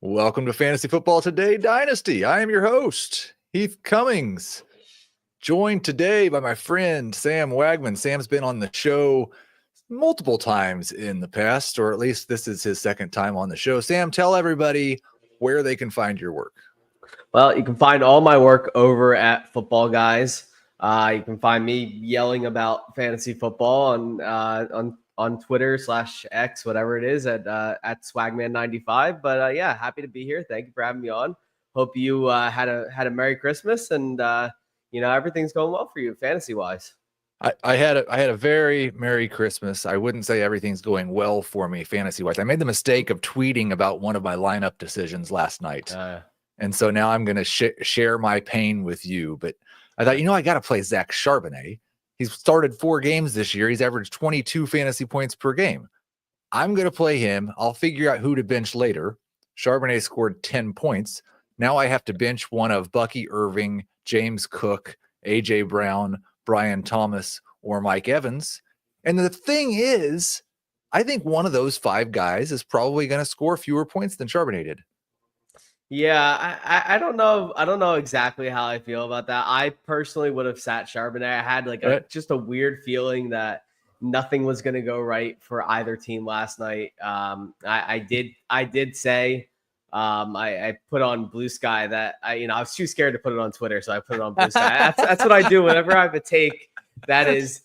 Welcome to Fantasy Football Today Dynasty. I am your host, Heath Cummings, joined today by my friend Sam Wagman. Sam's been on the show multiple times in the past, or at least this is his second time on the show. Sam, tell everybody where they can find your work. Well, you can find all my work over at Football Guys. You can find me yelling about fantasy football on Twitter /X, whatever it is, at Swagman95. But yeah, happy to be here. Thank you for having me on. Hope you had a Merry Christmas and everything's going well for you fantasy wise. I had a very Merry Christmas. I wouldn't say everything's going well for me fantasy wise. I made the mistake of tweeting about one of my lineup decisions last night. And so now I'm going to share my pain with you. But I thought, I got to play Zack Shatner. He's started 4 games this year. He's averaged 22 fantasy points per game. I'm going to play him. I'll figure out who to bench later. Charbonnet scored 10 points. Now I have to bench one of Bucky Irving, James Cook, A.J. Brown, Brian Thomas, or Mike Evans. And the thing is, I think one of those 5 guys is probably going to score fewer points than Charbonnet did. Yeah, I don't know. I don't know exactly how I feel about that. I personally would have sat Charbonnet. I had just a weird feeling that nothing was going to go right for either team last night. I did say I put on Blue Sky that I was too scared to put it on Twitter, so I put it on Blue Sky. That's what I do whenever I have a take that is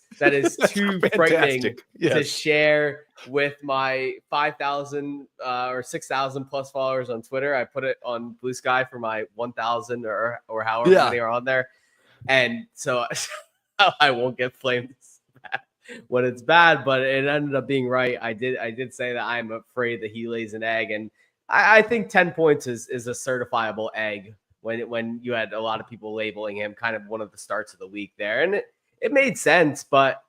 too frightening to share with my 5,000 or 6,000 plus followers on Twitter. I put it on Blue Sky for my 1,000 or however many are on there. And so I won't get flamed when it's bad, but it ended up being right. I did say that I'm afraid that he lays an egg. And I think 10 points is a certifiable egg when you had a lot of people labeling him kind of one of the starts of the week there. And it made sense, but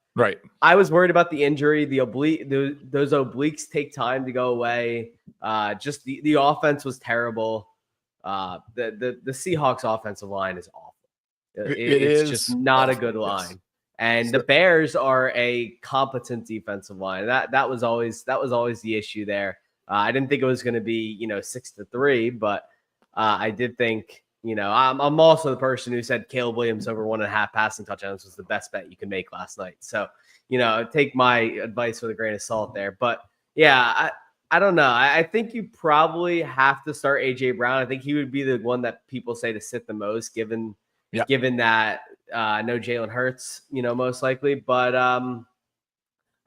I was worried about the injury. Those obliques take time to go away. Just the offense was terrible. The Seahawks offensive line is awful. It's just not awful. A good line. And the Bears are a competent defensive line. That was always the issue there. I didn't think it was going to be 6-3, but I did think. I'm also the person who said Caleb Williams over 1.5 passing touchdowns was the best bet you can make last night. So, take my advice with a grain of salt there. But yeah, I don't know. I think you probably have to start A.J. Brown. I think he would be the one that people say to sit the most, given that no Jalen Hurts, most likely. But I don't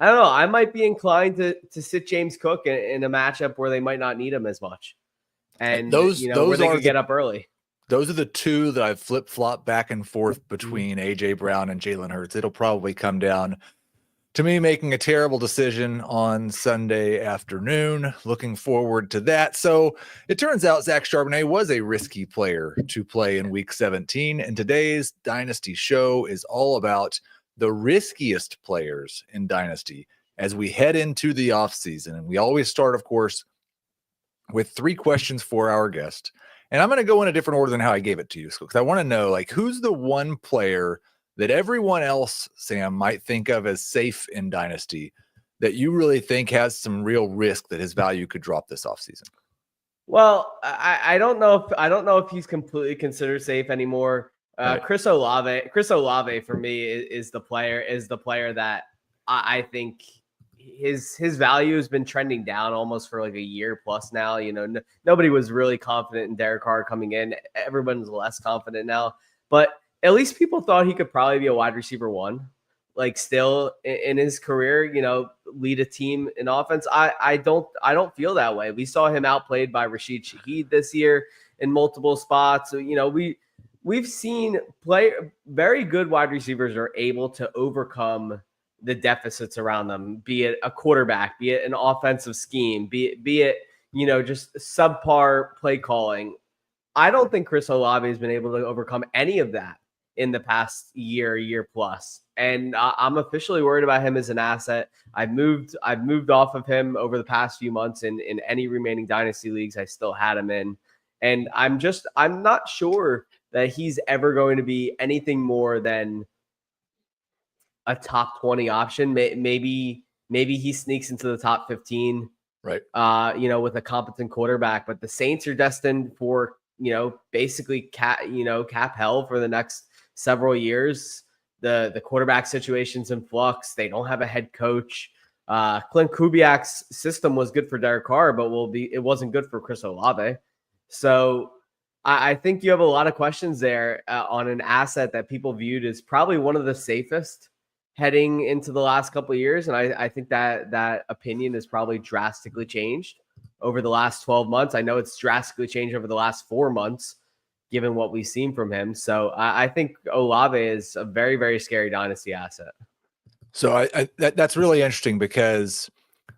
know. I might be inclined to sit James Cook in a matchup where they might not need him as much, and where they could get up early. Those are the 2 that I've flip-flopped back and forth between A.J. Brown and Jalen Hurts. It'll probably come down to me making a terrible decision on Sunday afternoon. Looking forward to that. So it turns out Zack Shatner was a risky player to play in Week 17, and today's Dynasty show is all about the riskiest players in Dynasty as we head into the offseason. And we always start, of course, with 3 questions for our guest. And I'm going to go in a different order than how I gave it to you, because I want to know, who's the one player that everyone else, Sam, might think of as safe in Dynasty that you really think has some real risk that his value could drop this offseason? Well, I don't know if he's completely considered safe anymore. Chris Olave for me is the player that I think his value has been trending down almost for like a year plus now. Nobody was really confident in Derek Carr coming in. Everyone's less confident now, but at least people thought he could probably be a wide receiver 1, still in his career, lead a team in offense. I don't feel that way. We saw him outplayed by Rashid Shaheed this year in multiple spots. We've seen very good wide receivers are able to overcome the deficits around them, be it a quarterback, be it an offensive scheme, be it just subpar play calling. I don't think Chris Olave has been able to overcome any of that in the past year plus. And I'm officially worried about him as an asset. I've moved off of him over the past few months in any remaining dynasty leagues I still had him in. And I'm not sure that he's ever going to be anything more than a top 20 option. Maybe he sneaks into the top 15 Right. With a competent quarterback. But the Saints are destined for, basically cap hell for the next several years. The quarterback situation's in flux. They don't have a head coach. Clint Kubiak's system was good for Derek Carr, but it wasn't good for Chris Olave. So I think you have a lot of questions there on an asset that people viewed as probably one of the safest heading into the last couple of years. And I think that opinion has probably drastically changed over the last 12 months. I know it's drastically changed over the last 4 months, given what we've seen from him. So I think Olave is a very, very scary dynasty asset. So that's really interesting, because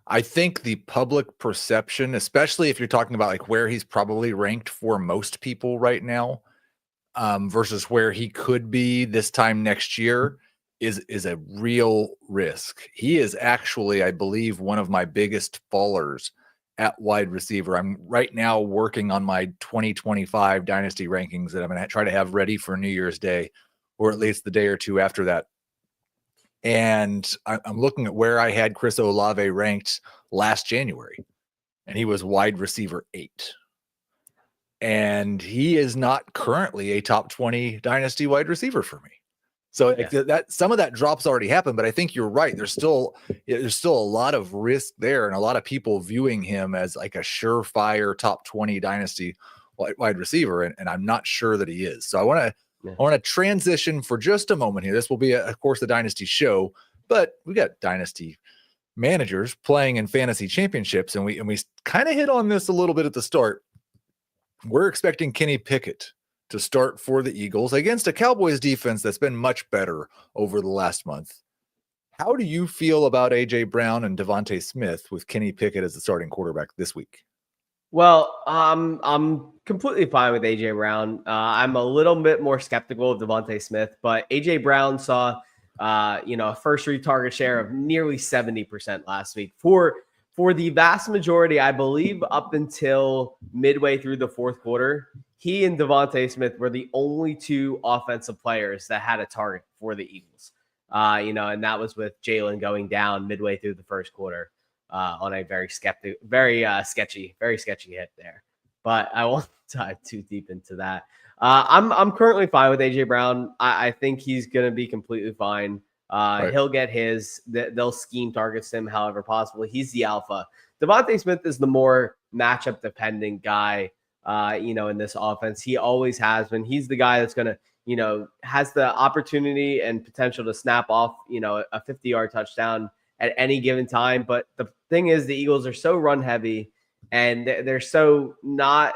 I think the public perception, especially if you're talking about like where he's probably ranked for most people right now, versus where he could be this time next year, is a real risk. He is actually, I believe, one of my biggest fallers at wide receiver. I'm right now working on my 2025 dynasty rankings that I'm going to try to have ready for New Year's Day, or at least the day or two after that. And I'm looking at where I had Chris Olave ranked last January, and he was wide receiver 8. And he is not currently a top 20 dynasty wide receiver for me. So that some of that drop's already happened, but I think you're right. There's still a lot of risk there, and a lot of people viewing him as like a surefire top 20 dynasty wide receiver, and I'm not sure that he is. So I want to transition for just a moment here. This will be, of course, the dynasty show, but we got dynasty managers playing in fantasy championships, and we kind of hit on this a little bit at the start. We're expecting Kenny Pickett to start for the Eagles against a Cowboys defense that's been much better over the last month. How do you feel about A.J. Brown and Devonte Smith with Kenny Pickett as the starting quarterback this week? Well, I'm completely fine with A.J. Brown. I'm a little bit more skeptical of Devonte Smith, but A.J. Brown saw, a first read target share of nearly 70% last week. For the vast majority, I believe up until midway through the fourth quarter, he and Devonte Smith were the only two offensive players that had a target for the Eagles. And that was with Jalen going down midway through the first quarter on a very sketchy hit there. But I won't dive too deep into that. I'm currently fine with AJ Brown. I think he's going to be completely fine. Right. He'll get his. They'll scheme targets him however possible. He's the alpha. Devonte Smith is the more matchup dependent guy. In this offense, he always has been. He's the guy that's going to, has the opportunity and potential to snap off, a 50-yard touchdown at any given time. But the thing is, the Eagles are so run heavy, and they're so not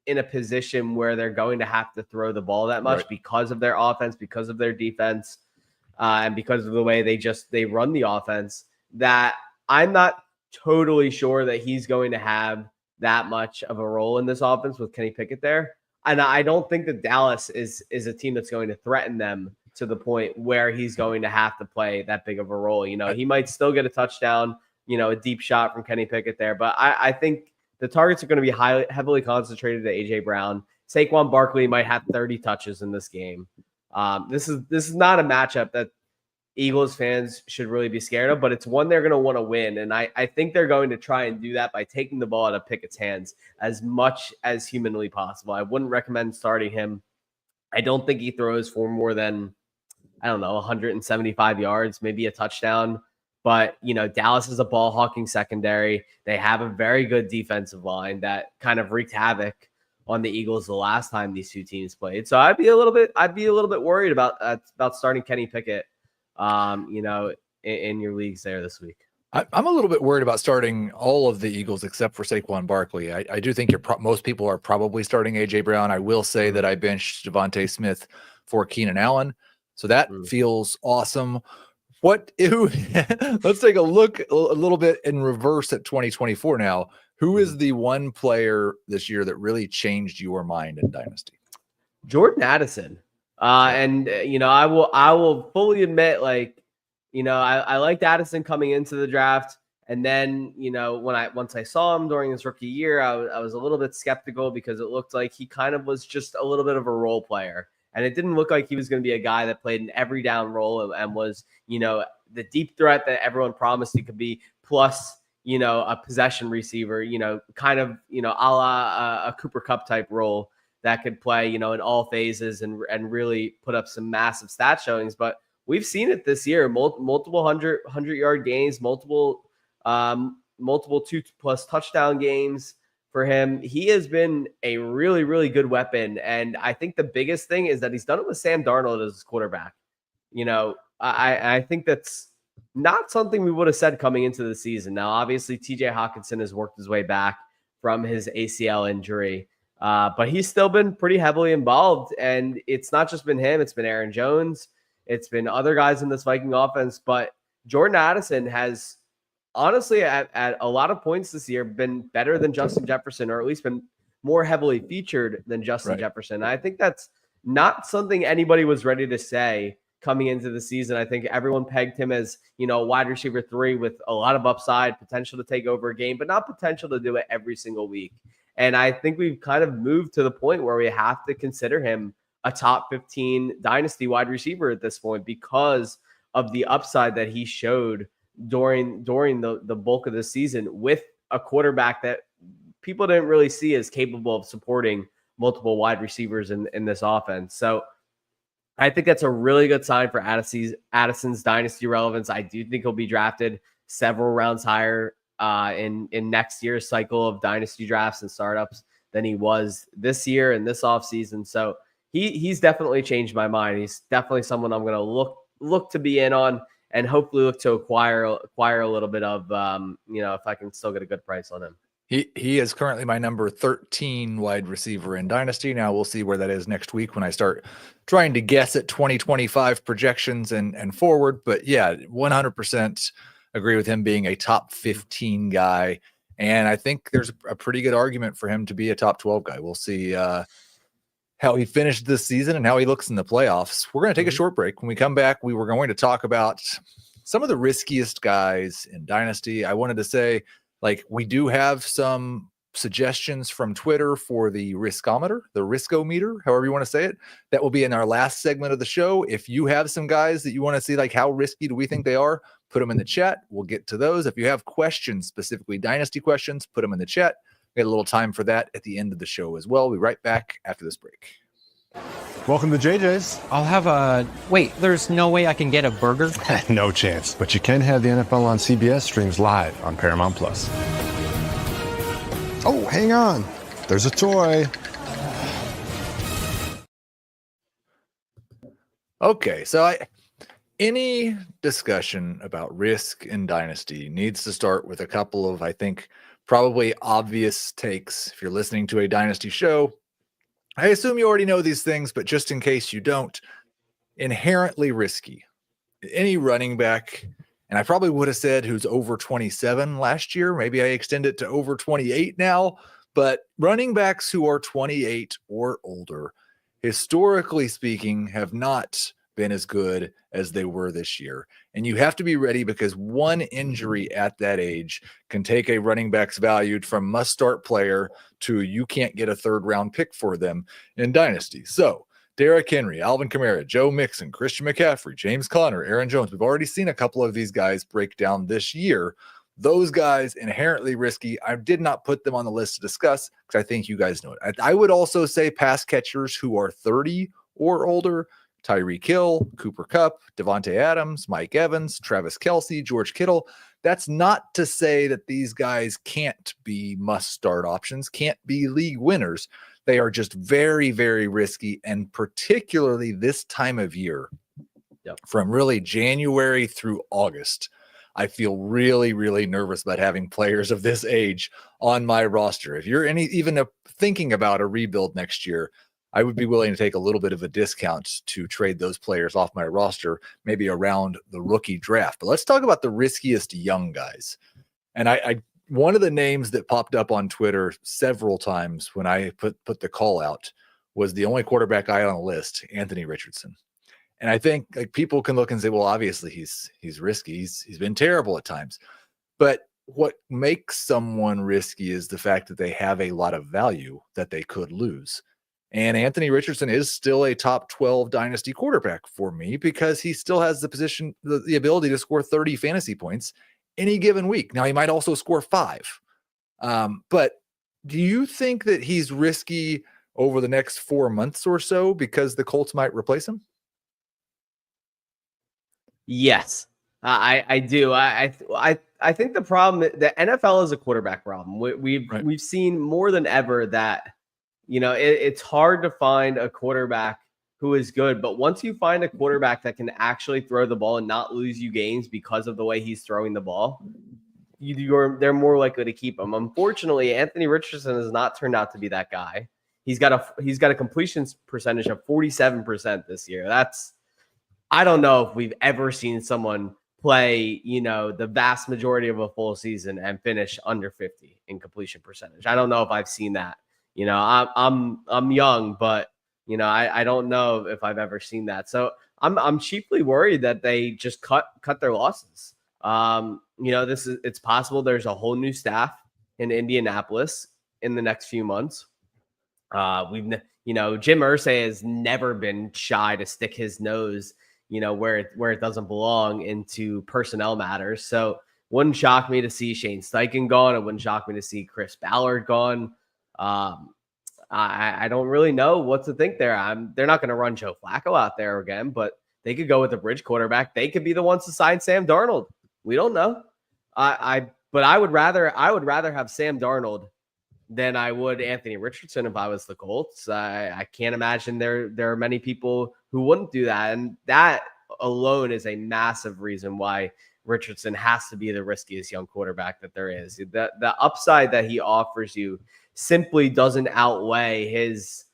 in a position where they're going to have to throw the ball that much because of their offense, because of their defense, and because of the way they run the offense, that I'm not totally sure that he's going to have that much of a role in this offense with Kenny Pickett there. And I don't think that Dallas is a team that's going to threaten them to the point where he's going to have to play that big of a role. He might still get a touchdown, a deep shot from Kenny Pickett there. But I think the targets are going to be heavily concentrated to A.J. Brown. Saquon Barkley might have 30 touches in this game. This is not a matchup that Eagles fans should really be scared of, but it's one they're going to want to win. And I think they're going to try and do that by taking the ball out of Pickett's hands as much as humanly possible. I wouldn't recommend starting him. I don't think he throws for more than, 175 yards, maybe a touchdown. But, Dallas is a ball hawking secondary. They have a very good defensive line that kind of wreaked havoc on the Eagles the last time these two teams played. So I'd be a little bit worried about starting Kenny Pickett, in your leagues there this week. I'm a little bit worried about starting all of the Eagles except for Saquon Barkley. I do think most people are probably starting A.J. Brown. I will say that I benched Devonte Smith for Keenan Allen. So that feels awesome. Let's take a look a little bit in reverse at 2024 now. Who is the one player this year that really changed your mind in Dynasty? Jordan Addison. I will fully admit, I liked Addison coming into the draft. And then, once I saw him during his rookie year, I was a little bit skeptical because it looked like he kind of was just a little bit of a role player. And it didn't look like he was going to be a guy that played an every down role and was, the deep threat that everyone promised he could be. Plus, a possession receiver, kind of, a la a Cooper Kupp type role that could play, in all phases and really put up some massive stat showings. But we've seen it this year, multiple 100-yard games, multiple 2+ touchdown games for him. He has been a really, really good weapon. And I think the biggest thing is that he's done it with Sam Darnold as his quarterback. I think that's not something we would have said coming into the season. Now, obviously, TJ Hawkinson has worked his way back from his ACL injury, but he's still been pretty heavily involved. And it's not just been him. It's been Aaron Jones. It's been other guys in this Viking offense. But Jordan Addison has, honestly, at a lot of points this year, been better than Justin Jefferson, or at least been more heavily featured than Justin Jefferson. I think that's not something anybody was ready to say coming into the season. I think everyone pegged him as, wide receiver 3 with a lot of upside, potential to take over a game, but not potential to do it every single week. And I think we've kind of moved to the point where we have to consider him a top 15 dynasty wide receiver at this point because of the upside that he showed during the bulk of the season with a quarterback that people didn't really see as capable of supporting multiple wide receivers in this offense. So I think that's a really good sign for Addison's dynasty relevance. I do think he'll be drafted several rounds higher in next year's cycle of dynasty drafts and startups than he was this year and this offseason. So he's definitely changed my mind. He's definitely someone I'm going to look to be in on and hopefully look to acquire a little bit of, if I can still get a good price on him. He is currently my number 13 wide receiver in Dynasty. Now we'll see where that is next week when I start trying to guess at 2025 projections and forward. But yeah, 100% agree with him being a top 15 guy. And I think there's a pretty good argument for him to be a top 12 guy. We'll see how he finished this season and how he looks in the playoffs. We're going to take a short break. When we come back, we were going to talk about some of the riskiest guys in Dynasty. I wanted to say, we do have some suggestions from Twitter for the riskometer, the riskometer, however you want to say it. That will be in our last segment of the show. If you have some guys that you want to see, how risky do we think they are, put them in the chat. We'll get to those. If you have questions, specifically Dynasty questions, put them in the chat. We got a little time for that at the end of the show as well. We'll be right back after this break. Welcome to JJ's. I'll have a... Wait, there's no way I can get a burger? No chance. But you can have the NFL on CBS streams live on Paramount+. Oh, hang on. There's a toy. Okay, so any discussion about risk in Dynasty needs to start with a couple of, I think, probably obvious takes. If you're listening to a Dynasty show, I assume you already know these things, but just in case you don't, inherently risky. Any running back, and I probably would have said who's over 27 last year. Maybe I extend it to over 28 now, but running backs who are 28 or older, historically speaking, have not been as good as they were this year. And you have to be ready because one injury at that age can take a running back's value from must-start player to you can't get a third-round pick for them in Dynasty. So Derrick Henry, Alvin Kamara, Joe Mixon, Christian McCaffrey, James Conner, Aaron Jones. We've already seen a couple of these guys break down this year. Those guys, inherently risky. I did not put them on the list to discuss because I think you guys know it. I would also say pass catchers who are 30 or older, Tyreek Hill, Cooper Kupp, Devonte Adams, Mike Evans, Travis Kelce, George Kittle. That's not to say that these guys can't be must-start options, can't be league winners. They are just very, very risky, and particularly this time of year, from really January through August, I feel really, really nervous about having players of this age on my roster. If you're even thinking about a rebuild next year, I would be willing to take a little bit of a discount to trade those players off my roster, maybe around the rookie draft. But let's talk about the riskiest young guys. And I one of the names that popped up on Twitter several times when I put the call out was the only quarterback guy on the list, Anthony Richardson. And I think people can look and say, well, obviously he's risky. He's been terrible at times. But what makes someone risky is the fact that they have a lot of value that they could lose. And Anthony Richardson is still a top 12 dynasty quarterback for me because he still has the ability to score 30 fantasy points any given week. Now, he might also score 5. But do you think that he's risky over the next 4 months or so because the Colts might replace him? Yes, I do. I think the problem, the NFL is a quarterback problem. We've seen more than ever that, it's hard to find a quarterback who is good. But once you find a quarterback that can actually throw the ball and not lose you games because of the way he's throwing the ball, they're more likely to keep him. Unfortunately, Anthony Richardson has not turned out to be that guy. He's got a completion percentage of 47% this year. I don't know if we've ever seen someone play, the vast majority of a full season and finish under 50 in completion percentage. I don't know if I've seen that. I'm young, but I don't know if I've ever seen that. So I'm chiefly worried that they just cut their losses. It's possible there's a whole new staff in Indianapolis in the next few months. Jim Irsay has never been shy to stick his nose, where it doesn't belong, into personnel matters. So wouldn't shock me to see Shane Steichen gone. It wouldn't shock me to see Chris Ballard gone. I don't really know what to think there. They're not going to run Joe Flacco out there again, but they could go with a bridge quarterback. They could be the ones to sign Sam Darnold. We don't know. But I would rather have Sam Darnold than I would Anthony Richardson if I was the Colts. I can't imagine there are many people who wouldn't do that. And that alone is a massive reason why Richardson has to be the riskiest young quarterback that there is. The upside that he offers you simply doesn't outweigh his,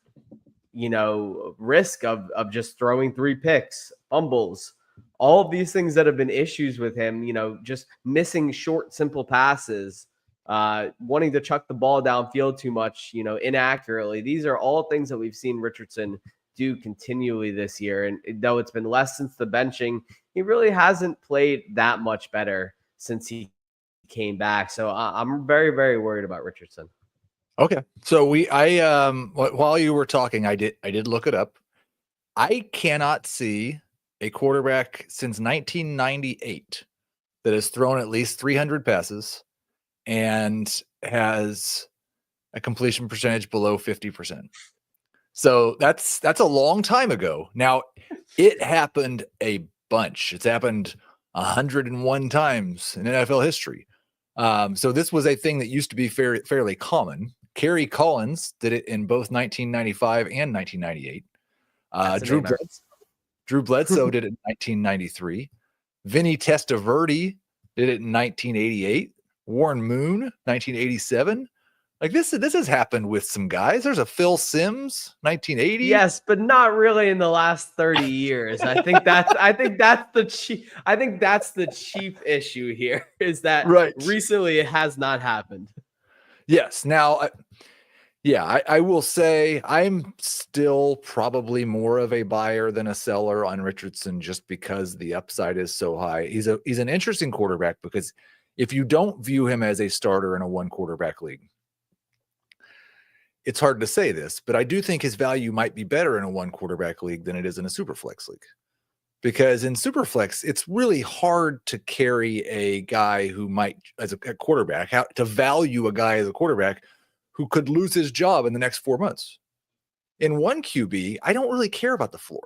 risk of just throwing 3 picks, fumbles, all of these things that have been issues with him, just missing short, simple passes, wanting to chuck the ball downfield too much, inaccurately. These are all things that we've seen Richardson do continually this year. And though it's been less since the benching, he really hasn't played that much better since he came back. So I'm very, very worried about Richardson. Okay. So while you were talking, I did look it up. I cannot see a quarterback since 1998 that has thrown at least 300 passes and has a completion percentage below 50%. So that's a long time ago. Now, it happened a bunch. It's happened 101 times in NFL history. So this was a thing that used to be fairly common. Kerry Collins did it in both 1995 and 1998. Drew Bledsoe did it in 1993. Vinny Testaverde did it in 1988. Warren Moon, 1987. Like this has happened with some guys. There's a Phil Simms, 1980. Yes, but not really in the last 30 years. I think that's the chief issue here, is that recently it has not happened. Yes. Now, I will say I'm still probably more of a buyer than a seller on Richardson, just because the upside is so high. He's an interesting quarterback, because if you don't view him as a starter in a 1 quarterback league, it's hard to say this, but I do think his value might be better in a 1 quarterback league than it is in a Superflex league. Because in Superflex, it's really hard to carry a guy who might, as a quarterback, to value a guy as a quarterback who could lose his job in the next 4 months. In 1 QB, I don't really care about the floor.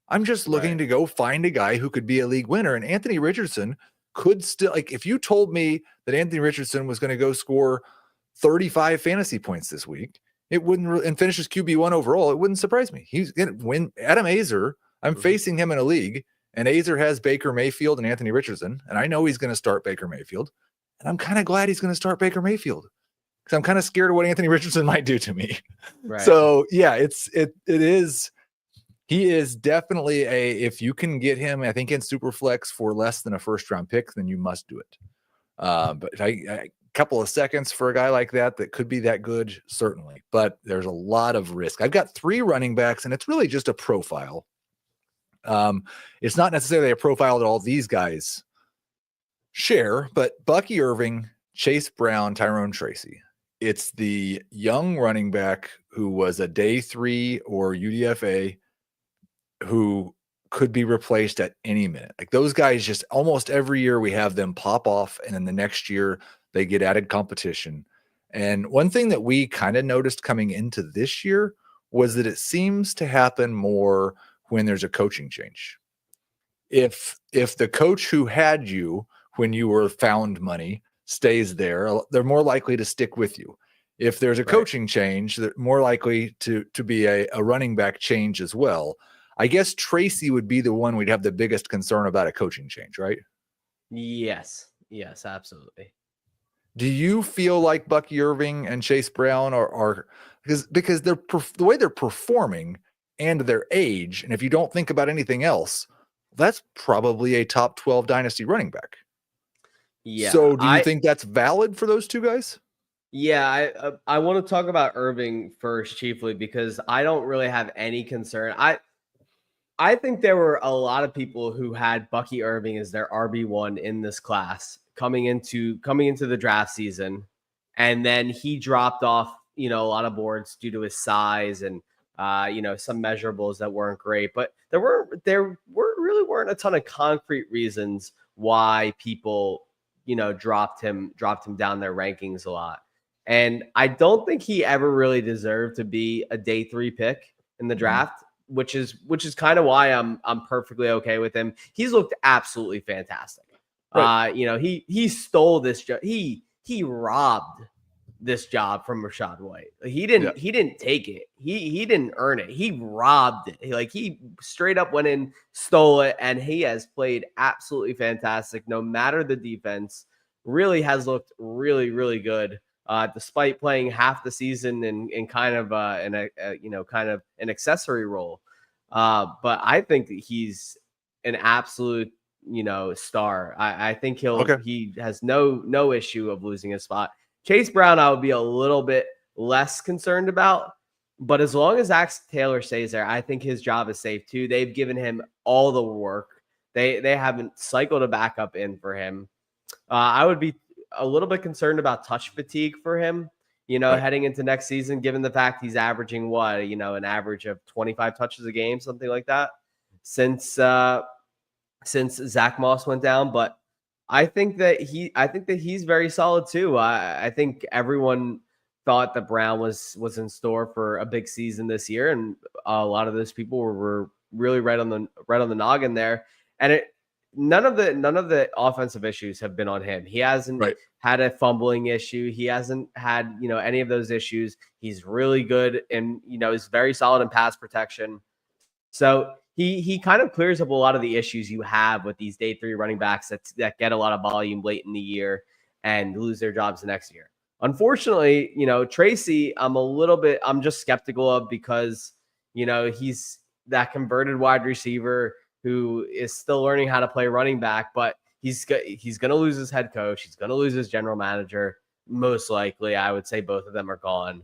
I'm just looking to go find a guy who could be a league winner. And Anthony Richardson could still, like, if you told me that Anthony Richardson was going to go score 35 fantasy points this week, it wouldn't, and finish as QB1 overall, it wouldn't surprise me. He's going to win. Adam Azer, I'm facing him in a league, and Azer has Baker Mayfield and Anthony Richardson, and I know he's going to start Baker Mayfield, and I'm kind of glad he's going to start Baker Mayfield, because I'm kind of scared of what Anthony Richardson might do to me. Right. So yeah, he is definitely if you can get him, I think in Superflex for less than a 1st-round pick, then you must do it. But a couple of seconds for a guy like that could be that good, certainly. But there's a lot of risk. I've got 3 running backs, and it's really just a profile. It's not necessarily a profile that all these guys share, but Bucky Irving, Chase Brown, Tyrone Tracy. It's the young running back who was a day 3 or UDFA, who could be replaced at any minute. Like those guys, just almost every year we have them pop off, and then the next year they get added competition. And one thing that we kind of noticed coming into this year was that it seems to happen more when there's a coaching change. If the coach who had you when you were found money stays there, they're more likely to stick with you. If there's a coaching change, they're more likely to be a running back change as well. I guess Tracy would be the one we'd have the biggest concern about a coaching change, right? Yes, absolutely. Do you feel like Bucky Irving and Chase Brown are because they're the way they're performing and their age, and if you don't think about anything else, that's probably a top 12 dynasty running back. Yeah. So do you think that's valid for those two guys? Yeah, I want to talk about Irving first, chiefly because I don't really have any concern. I think there were a lot of people who had Bucky Irving as their RB1 in this class coming into the draft season, and then he dropped off, a lot of boards due to his size and some measurables that weren't great. But there really weren't a ton of concrete reasons why people dropped him down their rankings a lot. And I don't think he ever really deserved to be a day 3 pick in the draft. Which is kind of why I'm perfectly okay with him. He's looked absolutely fantastic. Right. He stole this job. He robbed this job from Rachaad White. He didn't take it. He didn't earn it. He robbed it. He straight up went in, stole it, and he has played absolutely fantastic. No matter the defense, really has looked really, really good. Despite playing half the season in kind of an accessory role. But I think that he's an absolute, star. I think he has no issue of losing his spot. Chase Brown, I would be a little bit less concerned about, but as long as Zack Taylor stays there, I think his job is safe too. They've given him all the work. They haven't cycled a backup in for him. I would be a little bit concerned about touch fatigue for him, heading into next season, given the fact he's averaging an average of 25 touches a game, something like that, since Zach Moss went down. But I think that he's very solid too. I think everyone thought that Brown was in store for a big season this year, and a lot of those people were really right on the noggin there. And none of the offensive issues have been on him. He hasn't had a fumbling issue. He hasn't had, any of those issues. He's really good and, is very solid in pass protection. So he kind of clears up a lot of the issues you have with these day 3 running backs that get a lot of volume late in the year and lose their jobs the next year. Unfortunately, Tracy, I'm just skeptical of because, he's that converted wide receiver who is still learning how to play running back, but he's going to lose his head coach. He's going to lose his general manager. Most likely, I would say both of them are gone.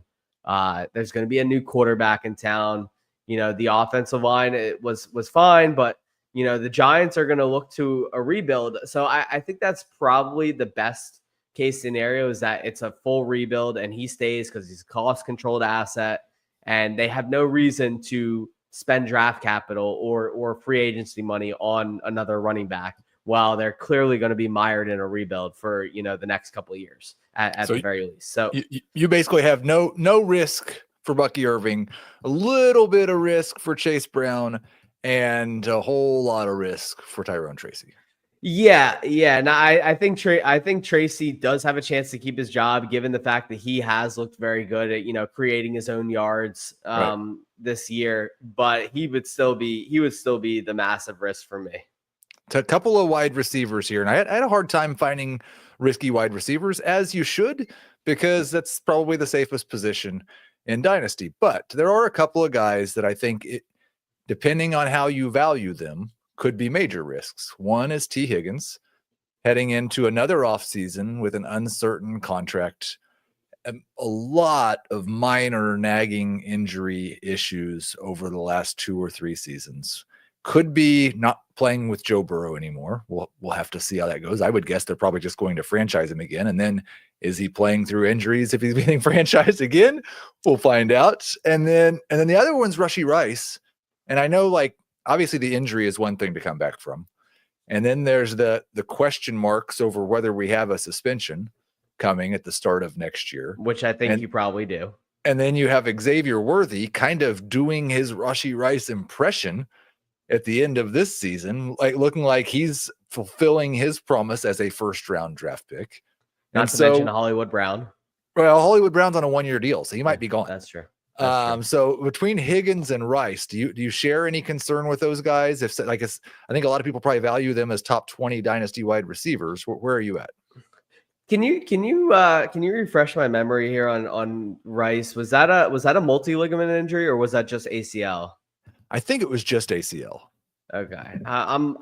There's going to be a new quarterback in town. The offensive line, it was fine, but, the Giants are going to look to a rebuild. So I think that's probably the best case scenario, is that it's a full rebuild and he stays because he's a cost-controlled asset and they have no reason to spend draft capital or free agency money on another running back while they're clearly going to be mired in a rebuild for, the next couple of years at the very least. So you basically have no risk for Bucky Irving, a little bit of risk for Chase Brown, and a whole lot of risk for Tyrone Tracy. Yeah. No, I think Tracy does have a chance to keep his job, given the fact that he has looked very good at creating his own yards this year. But he would still be the massive risk for me. A couple of wide receivers here, and I had a hard time finding risky wide receivers, as you should, because that's probably the safest position in Dynasty. But there are a couple of guys that I think, depending on how you value them, could be major risks. One is T. Higgins, heading into another offseason with an uncertain contract, a lot of minor nagging injury issues over the last 2 or 3 seasons. Could be not playing with Joe Burrow anymore. We'll have to see how that goes. I would guess they're probably just going to franchise him again. And then is he playing through injuries if he's being franchised again? We'll find out. And then the other one's Rashee Rice. And I know, obviously the injury is one thing to come back from. And then there's the question marks over whether we have a suspension coming at the start of next year. Which I think you probably do. And then you have Xavier Worthy kind of doing his Rashee Rice impression at the end of this season, like looking like he's fulfilling his promise as a first-round draft pick. Not to mention Hollywood Brown. Well, Hollywood Brown's on a 1-year deal, so he might be gone. That's true. So between Higgins and Rice, do you share any concern with those guys? I think a lot of people probably value them as top 20 dynasty wide receivers. Where are you at? Can you refresh my memory here on Rice? Was that a multi-ligament injury or was that just ACL? I think it was just ACL. Okay. I'm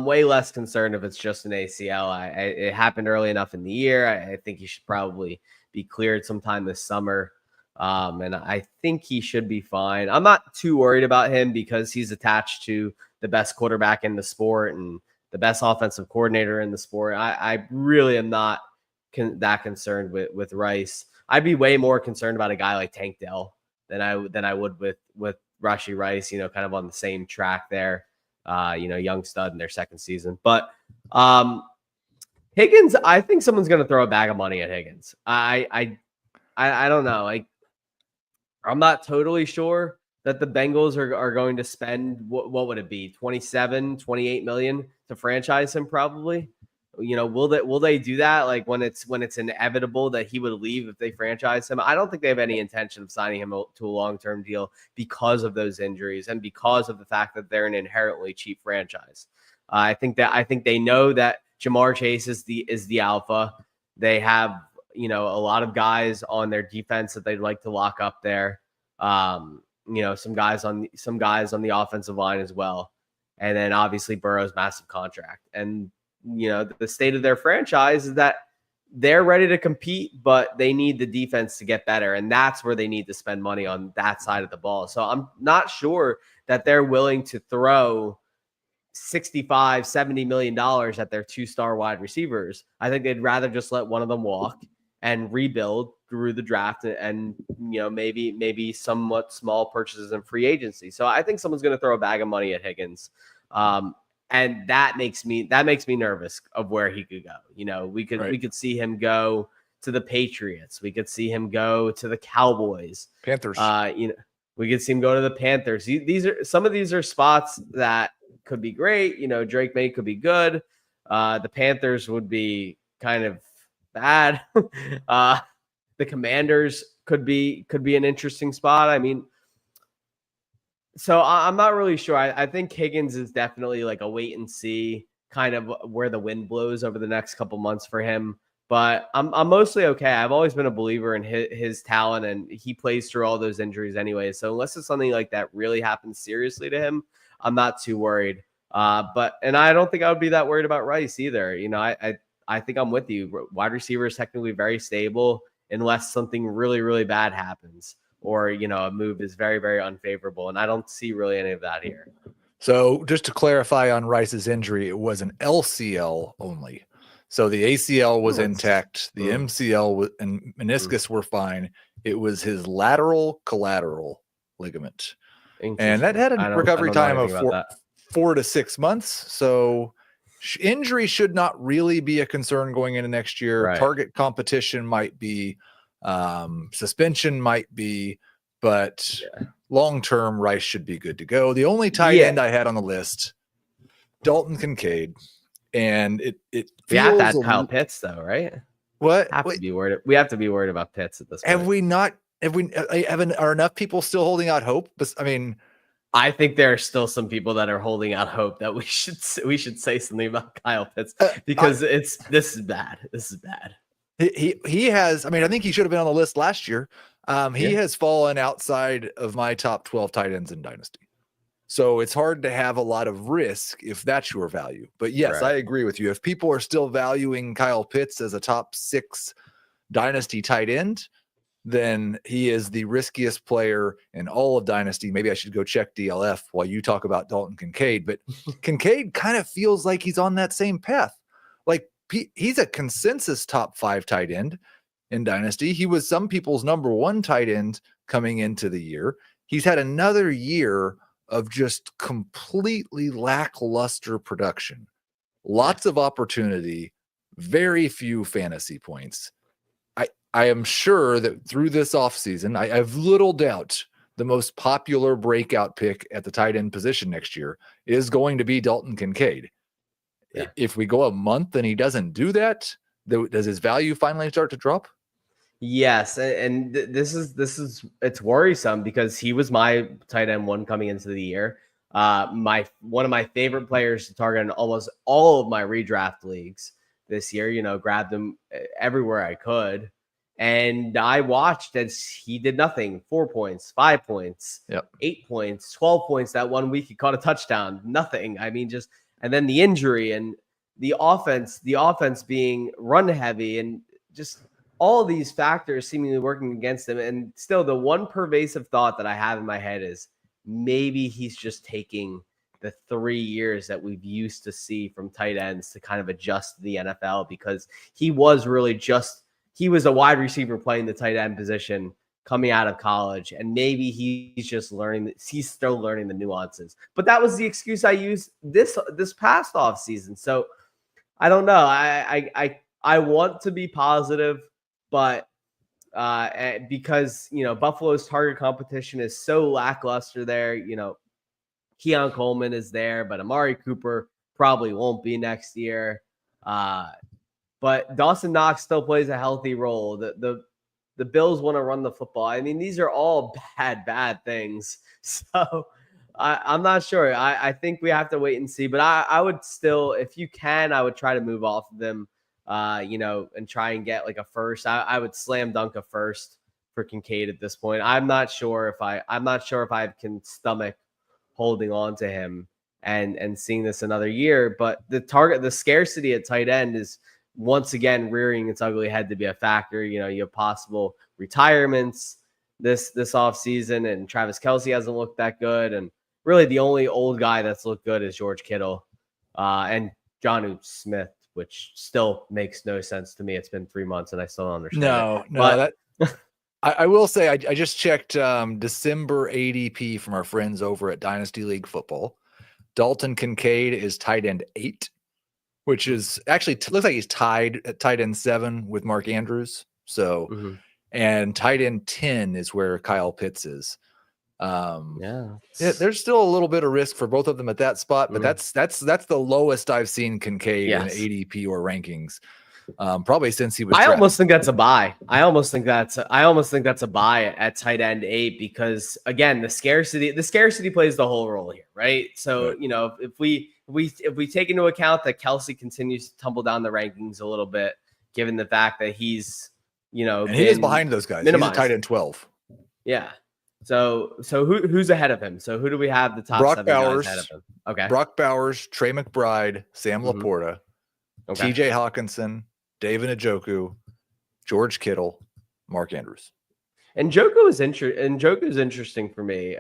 way less concerned if it's just an ACL. It happened early enough in the year. I think he should probably be cleared sometime this summer. And I think he should be fine. I'm not too worried about him because he's attached to the best quarterback in the sport and the best offensive coordinator in the sport. I really am not that concerned with Rice. I'd be way more concerned about a guy like Tank Dell than I would with Rashee Rice, kind of on the same track there, young stud in their second season. But Higgins, I think someone's going to throw a bag of money at Higgins. I don't know. I'm not totally sure that the Bengals are going to spend, what would it be, 28 million to franchise him probably. Will they do that? Like when it's inevitable that he would leave if they franchise him? I don't think they have any intention of signing him to a long-term deal because of those injuries and because of the fact that they're an inherently cheap franchise. I think they know that Jamar Chase is the alpha. They have, a lot of guys on their defense that they'd like to lock up there. Some guys on the offensive line as well. And then obviously Burrow's massive contract. And the state of their franchise is that they're ready to compete, but they need the defense to get better. And that's where they need to spend money on that side of the ball. So I'm not sure that they're willing to throw $65-70 million at their 2-star wide receivers. I think they'd rather just let one of them walk and rebuild through the draft and maybe somewhat small purchases in free agency. So I think someone's going to throw a bag of money at Higgins. And that makes me nervous of where he could go. We could see him go to the Patriots. We could see him go to the Cowboys, Panthers. We could see him go to the Panthers. Some of these are spots that could be great. Drake May could be good. The Panthers would be kind of bad. The Commanders could be an interesting spot. So I'm not really sure. I think Higgins is definitely like a wait and see kind of where the wind blows over the next couple months for him. But I'm mostly okay. I've always been a believer in his talent, and he plays through all those injuries anyway. So unless it's something like that really happens seriously to him, I'm not too worried. And I don't think I would be that worried about Rice either. I think I'm with you. Wide receiver is technically very stable unless something really, really bad happens or, a move is very, very unfavorable. And I don't see really any of that here. So just to clarify on Rice's injury, it was an LCL only. So the ACL was intact. The MCL and meniscus were fine. It was his lateral collateral ligament. And that had a recovery time of 4 to 6 months. So injury should not really be a concern going into next year. Right. Target competition might be, suspension might be, but long-term Rice should be good to go. The only tight end I had on the list, Dalton Kincaid. And it we have to have Kyle Pitts though, right? What? We have to be worried about Pitts at this point. Are enough people still holding out hope? But I think there are still some people that are holding out hope that we should say something about Kyle Pitts because this is bad. This is bad. He has. I think he should have been on the list last year. He has fallen outside of my top 12 tight ends in Dynasty. So it's hard to have a lot of risk if that's your value. But yes, I agree with you. If people are still valuing Kyle Pitts as a top 6 Dynasty tight end, then he is the riskiest player in all of Dynasty. Maybe I should go check DLF while you talk about Dalton Kincaid. But Kincaid kind of feels like he's on that same path. Like he's a consensus top 5 tight end in Dynasty. He was some people's number 1 tight end coming into the year. He's had another year of just completely lackluster production. Lots of opportunity, very few fantasy points. I am sure that through this offseason, I have little doubt the most popular breakout pick at the tight end position next year is going to be Dalton Kincaid. Yeah. If we go a month and he doesn't do that, does his value finally start to drop? Yes, and this is it's worrisome because he was my tight end one coming into the year. One of my favorite players to target in almost all of my redraft leagues this year. Grabbed him everywhere I could, and I watched as he did nothing. 4 points, 5 points, 8 points, 12 points. That 1 week he caught a touchdown. Nothing. I mean, and then the injury and the offense being run heavy and just all these factors seemingly working against him. And still, the one pervasive thought that I have in my head is maybe he's just taking the 3 years that we've used to see from tight ends to kind of adjust to the NFL, because he was a wide receiver playing the tight end position coming out of college. And maybe he's still learning the nuances. But that was the excuse I used this past off season. So I don't know. I want to be positive, but because Buffalo's target competition is so lackluster there. Keon Coleman is there, but Amari Cooper probably won't be next year. But Dawson Knox still plays a healthy role. The Bills want to run the football. I mean, these are all bad things. So I'm not sure. I think we have to wait and see. But I would still, if you can, I would try to move off of them. And try and get like a first. I would slam dunk a first for Kincaid at this point. I'm not sure if I can stomach holding on to him and seeing this another year. But the scarcity at tight end is once again rearing its ugly head to be a factor. You have possible retirements this offseason, and Travis Kelce hasn't looked that good. And really the only old guy that's looked good is George Kittle and Jonnu Smith, which still makes no sense to me. It's been 3 months and I still don't understand. I will say I just checked December ADP from our friends over at Dynasty League Football. Dalton Kincaid is tight end 8, which is actually looks like he's tied at tight end 7 with Mark Andrews. So, and tight end 10 is where Kyle Pitts is. There's still a little bit of risk for both of them at that spot, but that's the lowest I've seen Kincaid in ADP or rankings, probably since he was. I almost think that's a buy. I almost think that's a buy at tight end 8, because again, the scarcity plays the whole role here, right? So if we take into account that Kelce continues to tumble down the rankings a little bit, given the fact that he's and he is behind those guys. Minimized. He's a tight end 12. Yeah. So who's ahead of him? So who do we have the top Brock 7 Bowers, guys ahead of him? Okay. Brock Bowers, Trey McBride, Sam Laporta, Okay. TJ Hawkinson, David Njoku, George Kittle, Mark Andrews. And Njoku's interesting for me.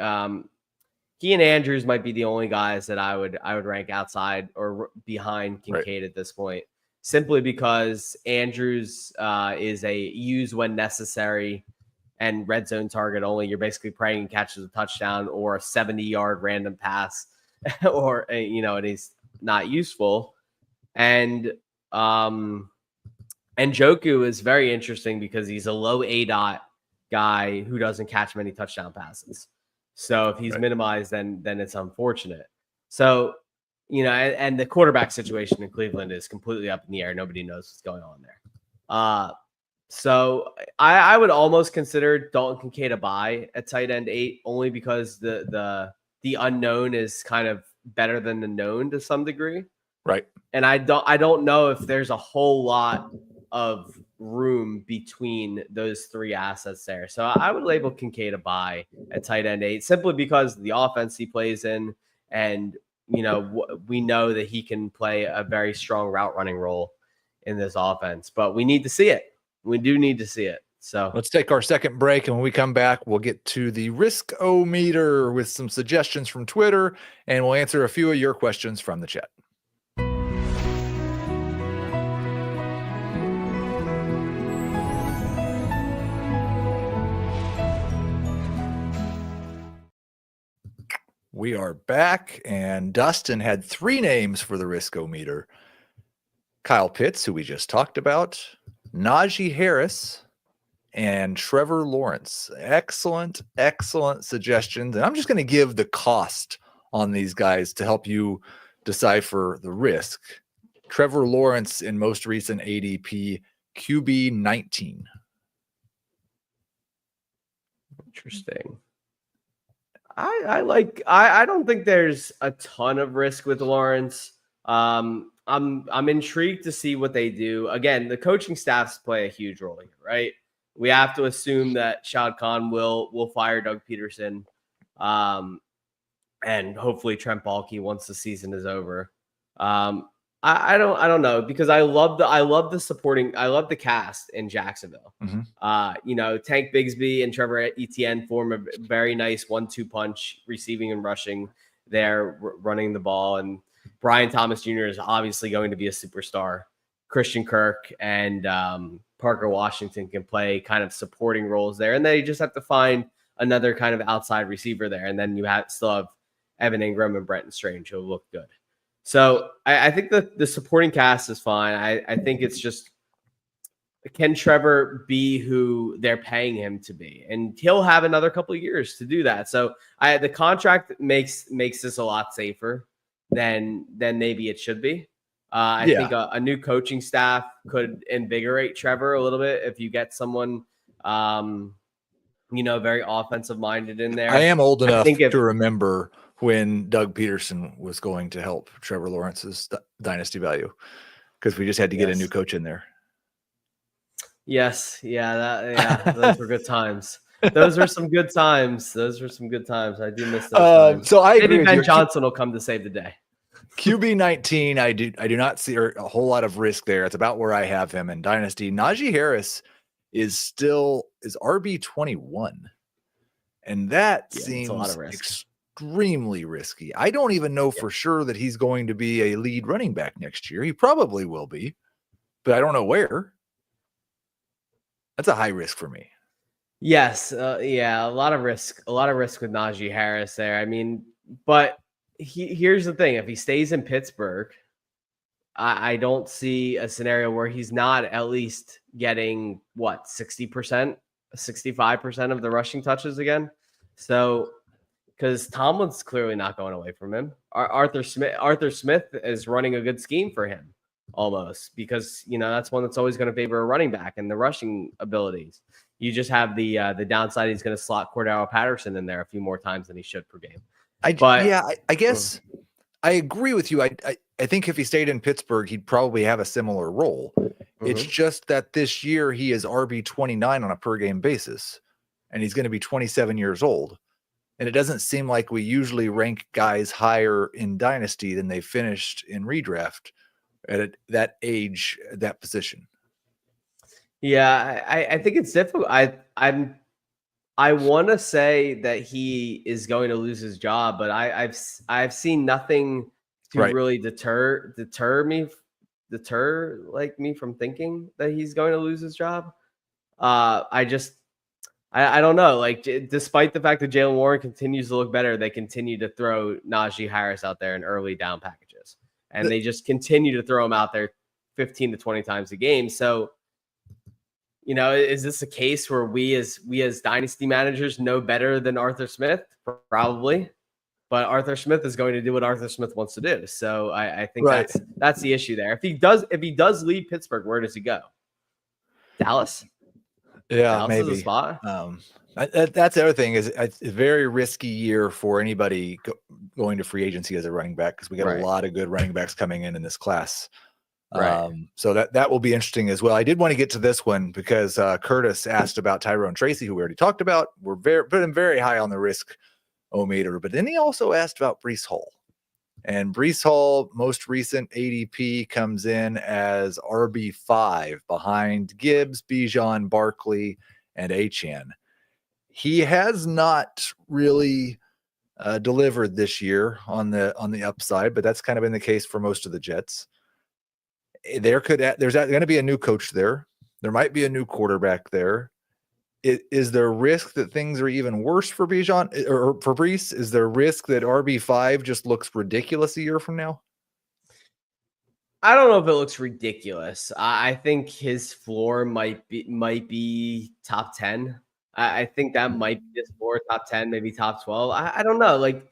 He and Andrews might be the only guys that I would rank outside or behind Kincaid at this point, simply because Andrews is a use when necessary and red zone target only. You're basically praying he catches a touchdown or a 70-yard random pass, or and he's not useful. And Njoku is very interesting because he's a low ADOT guy who doesn't catch many touchdown passes. So if he's minimized, then it's unfortunate. So and the quarterback situation in Cleveland is completely up in the air. Nobody knows what's going on there. So I would almost consider Dalton Kincaid a buy at tight end 8, only because the unknown is kind of better than the known to some degree. Right. And I don't know if there's a whole lot of room between those 3 assets there. So I would label Kincaid a buy at tight end 8, simply because the offense he plays in, and we know that he can play a very strong route running role in this offense, but we need to see it. We do need to see it. So let's take our second break, and when we come back, we'll get to the Risk-O-Meter with some suggestions from Twitter, and we'll answer a few of your questions from the chat. We are back, and Dustin had 3 names for the Risk-O-Meter. Kyle Pitts, who we just talked about, Najee Harris, and Trevor Lawrence. Excellent, excellent suggestions. And I'm just going to give the cost on these guys to help you decipher the risk. Trevor Lawrence in most recent ADP, QB 19. Interesting. I don't think there's a ton of risk with Lawrence. I'm intrigued to see what they do. Again, the coaching staffs play a huge role here, right? We have to assume that Shad Khan will fire Doug Peterson, and hopefully Trent Baalke once the season is over. I don't know, because I love the cast in Jacksonville. Tank Bigsby and Trevor Etienne form a very nice 1-2 punch, receiving and rushing there, running the ball. And Brian Thomas Jr. is obviously going to be a superstar. Christian Kirk and Parker Washington can play kind of supporting roles there. And they just have to find another kind of outside receiver there. And then you still have Evan Ingram and Brenton Strange who look good. So I think the supporting cast is fine. I think it's just, can Trevor be who they're paying him to be? And he'll have another couple of years to do that. So the contract makes this a lot safer than maybe it should be. I think a new coaching staff could invigorate Trevor a little bit if you get someone, very offensive minded in there. I am old enough to remember when Doug Peterson was going to help Trevor Lawrence's dynasty value, because we just had to get a new coach in there. Yes. Those were good times. Those were some good times. I do miss those times. So I agree. Maybe Ben Johnson will come to save the day. QB 19, I do not see a whole lot of risk there. It's about where I have him in dynasty. Najee Harris is RB 21, and that seems a lot of risk. Extremely risky. I don't even know for sure that he's going to be a lead running back next year. He probably will be, but I don't know where. That's a high risk for me. Yes. A lot of risk with Najee Harris there. I mean, but here's the thing. If he stays in Pittsburgh, I don't see a scenario where he's not at least getting 60%, 65% of the rushing touches again. So, because Tomlin's clearly not going away from him. Arthur Smith is running a good scheme for him almost, because that's one that's always going to favor a running back and the rushing abilities. You just have the downside. He's going to slot Cordero Patterson in there a few more times than he should per game. I guess I agree with you. I think if he stayed in Pittsburgh, he'd probably have a similar role. It's just that this year he is RB 29 on a per game basis, and he's going to be 27 years old. And it doesn't seem like we usually rank guys higher in dynasty than they finished in redraft at that age, that position. Yeah, I think it's difficult. I want to say that he is going to lose his job, but I've seen nothing to really deter me from thinking that he's going to lose his job. I don't know. Like, despite the fact that Jaylen Warren continues to look better, they continue to throw Najee Harris out there in early down packages, and they just continue to throw him out there 15 to 20 times a game. So, is this a case where we as dynasty managers know better than Arthur Smith? Probably, but Arthur Smith is going to do what Arthur Smith wants to do. So I think that's the issue there. If he does leave Pittsburgh, where does he go? Dallas. Yeah, Dallas maybe. is a spot. That's the other thing, is it's a very risky year for anybody going to free agency as a running back, because we got a lot of good running backs coming in this class. So that will be interesting as well. I did want to get to this one because Curtis asked about Tyrone Tracy, who we already talked about. We're put him very high on the risk-o-meter, but then he also asked about Breece Hall. And Breece Hall, most recent ADP, comes in as RB5 behind Gibbs, Bijan, Barkley, and Achane. He has not really delivered this year on the upside, but that's kind of been the case for most of the Jets. There's going to be a new coach there. There might be a new quarterback there. is there a risk that things are even worse for Bijan or for Brees? Is there a risk that RB5 just looks ridiculous a year from now? I don't know if it looks ridiculous. I think his floor might be top 10. I think that might be his floor, top 10, maybe top 12. I don't know. Like,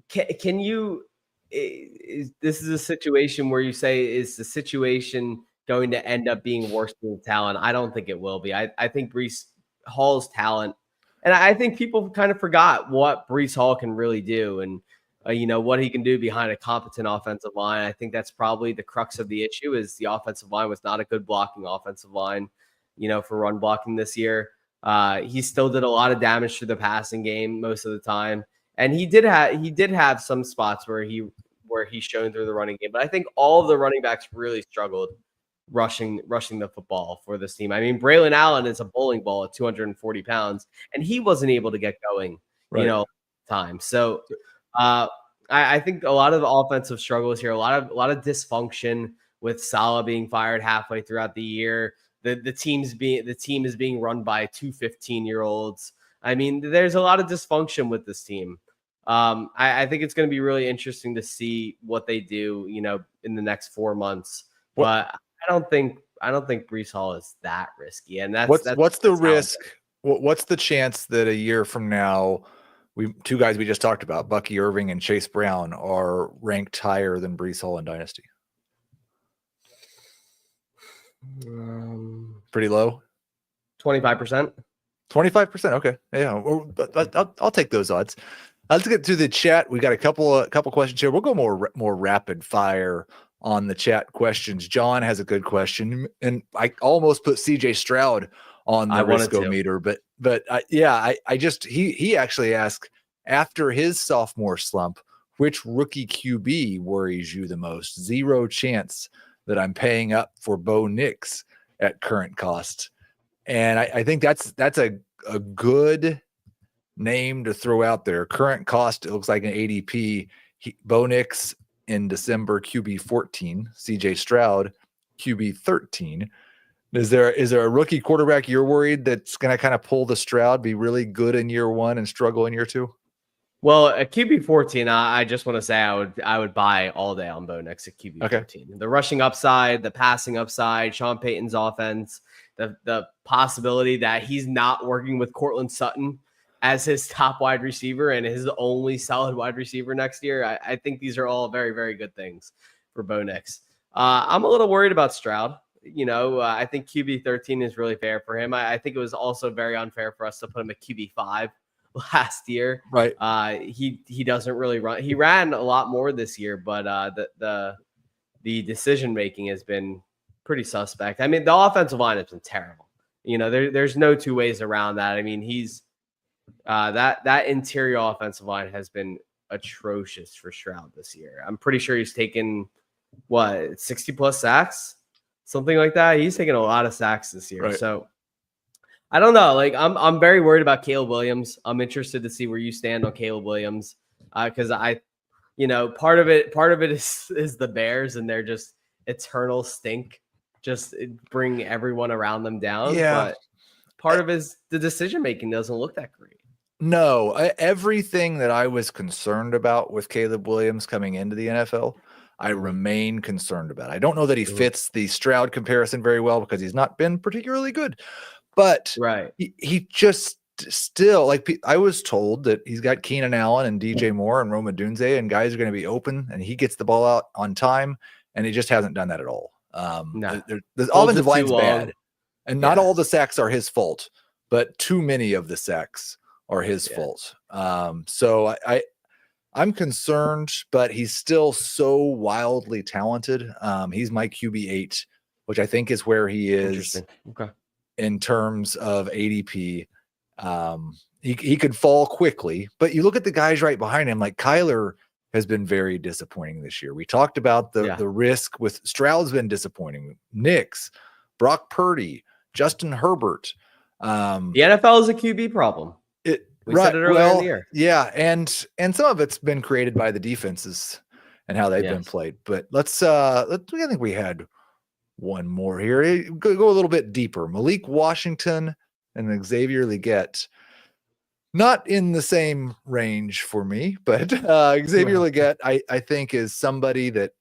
can you? This is a situation where you say, is the situation going to end up being worse than the talent? I don't think it will be. I think Brees Hall's talent, and I think people kind of forgot what Brees Hall can really do, and what he can do behind a competent offensive line. I think that's probably the crux of the issue, is the offensive line was not a good blocking offensive line, for run blocking this year. He still did a lot of damage to the passing game most of the time. And he did have some spots where he shone through the running game. But I think all of the running backs really struggled rushing the football for this team. I mean, Braylon Allen is a bowling ball at 240 pounds, and he wasn't able to get going, time. So I think a lot of the offensive struggles here, a lot of dysfunction with Saleh being fired halfway throughout the year. The team is being run by 2 15-year-olds. I mean, there's a lot of dysfunction with this team. I think it's going to be really interesting to see what they do, in the next 4 months. But I don't think Brees Hall is that risky. And what's the risk? What's the chance that a year from now, two guys we just talked about, Bucky Irving and Chase Brown, are ranked higher than Brees Hall in Dynasty? Pretty low. 25%. 25%. Okay. Yeah. I'll take those odds. Let's get to the chat. We got a couple questions here. We'll go more rapid fire on the chat questions. John has a good question, and I almost put CJ Stroud on the Riskometer, but he actually asked, after his sophomore slump, which rookie QB worries you the most? Zero chance that I'm paying up for Bo Nix at current cost. And I think that's a good name to throw out there. Current cost, it looks like an ADP. Bo Nix in December, QB 14. CJ Stroud, QB 13. Is there a rookie quarterback you're worried that's going to kind of pull the Stroud, be really good in year one and struggle in year two? Well, at QB 14, I just want to say I would buy all day on Bo Nix at QB 14. The rushing upside, the passing upside, Sean Payton's offense, the possibility that he's not working with Cortland Sutton as his top wide receiver and his only solid wide receiver next year. I think these are all very, very good things for Bo Nix. I'm a little worried about Stroud. I think QB 13 is really fair for him. I think it was also very unfair for us to put him at QB 5 last year. Right. He doesn't really run. He ran a lot more this year, but the decision making has been pretty suspect. I mean, the offensive line has been terrible. There's no two ways around that. I mean, he's that interior offensive line has been atrocious for Stroud this year. I'm pretty sure he's taken 60 plus sacks, something like that. He's taken a lot of sacks this year. Right. So I don't know. Like, I'm very worried about Caleb Williams. I'm interested to see where you stand on Caleb Williams, because part of it is the Bears and their just eternal stink, just bring everyone around them down. Yeah. But part of it is the decision making doesn't look that great. No, everything that I was concerned about with Caleb Williams coming into the NFL, I remain concerned about. I don't know that he fits the Stroud comparison very well because he's not been particularly good, but he just still, like, I was told that he's got Keenan Allen and DJ Moore and Rome Odunze, and guys are going to be open, and he gets the ball out on time, and he just hasn't done that at all. The offensive line's bad, and not all the sacks are his fault, but too many of the sacks are his fault. So I'm concerned, but he's still so wildly talented. He's my QB 8, which I think is where he is in terms of ADP. He could fall quickly, but you look at the guys right behind him, like Kyler has been very disappointing this year. We talked about the risk with Stroud's been disappointing. Nix, Brock Purdy, Justin Herbert. The NFL is a QB problem. We said it earlier in the year. Yeah, and some of it's been created by the defenses and how they've been played. But I think we had one more here. Go a little bit deeper. Malik Washington, and Xavier Legette. Not in the same range for me, but Xavier Legette, I think, is somebody that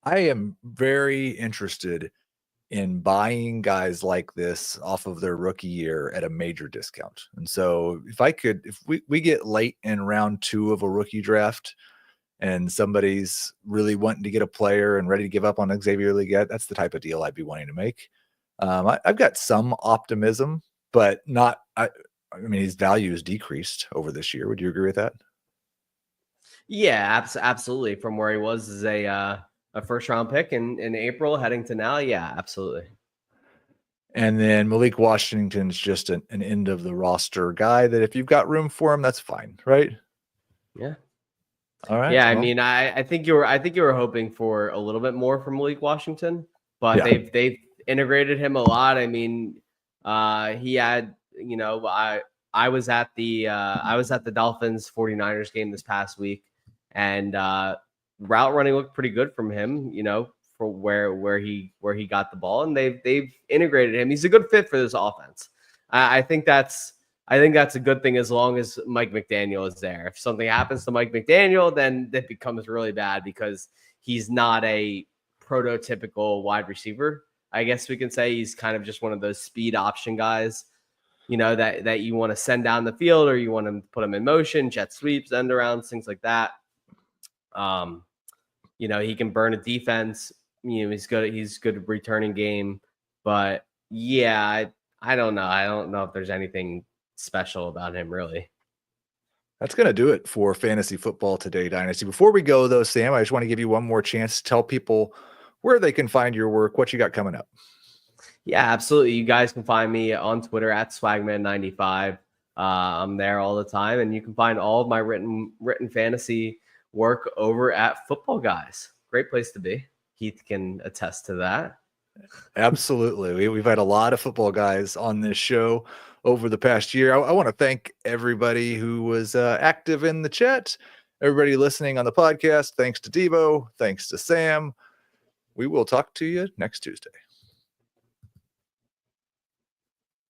I am very interested in buying guys like this off of their rookie year at a major discount. And so if we get late in round 2 of a rookie draft and somebody's really wanting to get a player and ready to give up on Xavier Legette, that's the type of deal I'd be wanting to make. I've got some optimism, but not, I mean, his value has decreased over this year. Would you agree with that? Yeah, absolutely. From where he was as a first round pick in April heading to now. Yeah, absolutely. And then Malik Washington's just an end of the roster guy that if you've got room for him, that's fine. Right. Yeah. All right. Yeah. Well, I mean, I think you were hoping for a little bit more from Malik Washington, but they've integrated him a lot. I mean, he had, I was at the Dolphins 49ers game this past week, and route running looked pretty good from him, for where he got the ball, and they've integrated him. He's a good fit for this offense. I think that's a good thing as long as Mike McDaniel is there. If something happens to Mike McDaniel, then that becomes really bad because he's not a prototypical wide receiver. I guess we can say he's kind of just one of those speed option guys, that you want to send down the field or you want to put him in motion, jet sweeps, end arounds, things like that. He can burn a defense. He's good at returning game. But yeah, I don't know. I don't know if there's anything special about him, really. That's going to do it for Fantasy Football Today, Dynasty. Before we go, though, Sam, I just want to give you one more chance to tell people where they can find your work, what you got coming up. Yeah, absolutely. You guys can find me on Twitter at Swagman95. I'm there all the time, and you can find all of my written fantasy work over at Football Guys. Great place to be. Heath can attest to that. Absolutely. We've had a lot of football guys on this show over the past year. I want to thank everybody who was active in the chat, everybody listening on the podcast. Thanks to Debo. Thanks to Sam. We will talk to you next Tuesday.